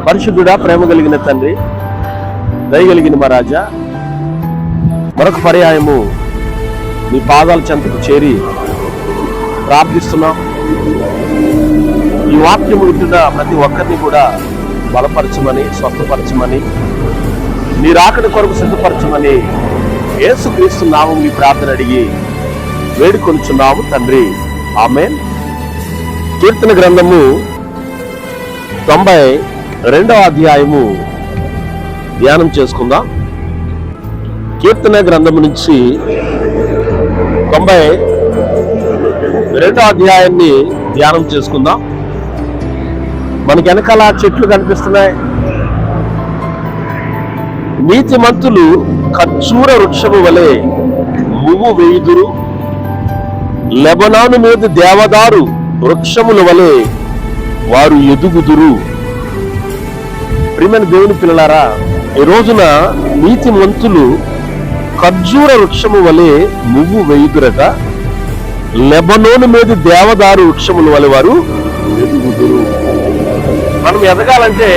పరిశుద్ధుడా, ప్రేమ కలిగిన తండ్రి, దయగలిగిన మా రాజా, మరొక పర్యాయము నీ పాదాల చెంతకు చేరి ప్రార్థిస్తున్నాం. ఈ వాక్యము వింటున్న ప్రతి ఒక్కరిని కూడా బలపరచమని, స్వస్థపరచమని, నీ రాకడ కొరకు సిద్ధపరచమని యేసుక్రీస్తు నామమున ఈ ప్రార్థన అడిగి వేడుకొనుచున్నాము తండ్రి, ఆమేన్. కీర్తన గ్రంథము 92వ అధ్యాయము ధ్యానం చేసుకుందాం. కీర్తన గ్రంథము నుంచి 92వ అధ్యాయాన్ని ధ్యానం చేసుకుందాం. మనకి వెనకాల చెట్లు కనిపిస్తున్నాయి. నీతిమంతులు ఖర్జూర వృక్షము వలె మువ్వు వేయుదురు, లెబనాను మీద దేవదారు వృక్షముల వలె వారు ఎదుగుదురు. ప్రియమైన దేవుని పిల్లలారా, ఈ రోజున నీతిమంతులు ఖర్జూర వృక్షము వలె మువ్వు వేయుదురట, లెబనోను మీద దేవదారు వృక్షముల వలె వారు ఎదుగుదురు. మనం ఎదగాలంటే,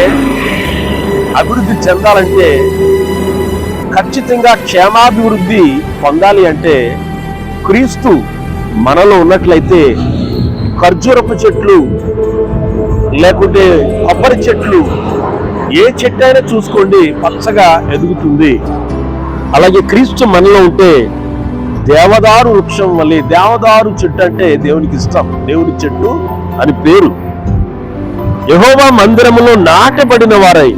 అభివృద్ధి చెందాలంటే, ఖచ్చితంగా క్షేమాభివృద్ధి పొందాలి అంటే క్రీస్తు మనలో ఉన్నట్లయితే ఖర్జూరపు చెట్లు లేకుంటే కొబ్బరి చెట్లు, ఏ చెట్టు అయినా చూసుకోండి పచ్చగా ఎదుగుతుంది. అలాగే క్రీస్తు మనలో ఉంటే దేవదారు వృక్షం వల్ల, దేవదారు చెట్టు అంటే దేవునికి ఇష్టం, దేవుని చెట్టు అని పేరు. యెహోవా మందిరములో నాటబడిన వారై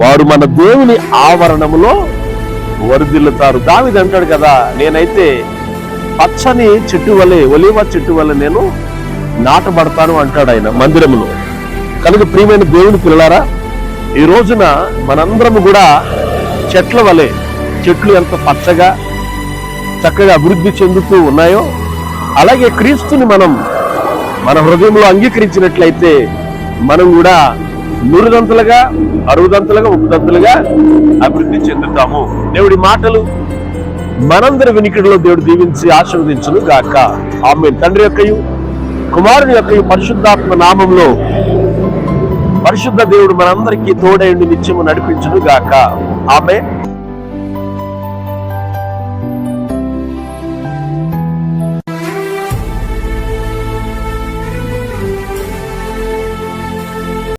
వారు మన దేవుని ఆవరణములో వరిదిల్లుతారు. దావీదు అంటాడు కదా, నేనైతే పచ్చని చెట్టు వలె, ఒలీవ చెట్టు వలె నేను నాటబడతాను అంటాడు ఆయన మందిరములో. కనుక ప్రియమైన దేవుని పిల్లలారా, ఈ రోజున మనందరము కూడా చెట్ల వలె, చెట్లు ఎంత పచ్చగా చక్కగా అభివృద్ధి చెందుతూ ఉన్నాయో, అలాగే క్రీస్తుని మనం మన హృదయంలో అంగీకరించినట్లయితే మనం కూడా 100దంతలుగా, 60దంతలుగా, 30దంతలుగా అభివృద్ధి చెందుతాము. దేవుడి మాటలు మనందరి వినికిడిలో దేవుడు దీవించి ఆశీర్వదించును గాక, ఆమేన్. తండ్రి యొక్కయు కుమారుని యొక్కయు పరిశుద్ధాత్మ నామంలో పరిశుద్ధ దేవుడు మనందరికీ తోడైండి నిత్యము నడిపించును గాక, ఆమేన్.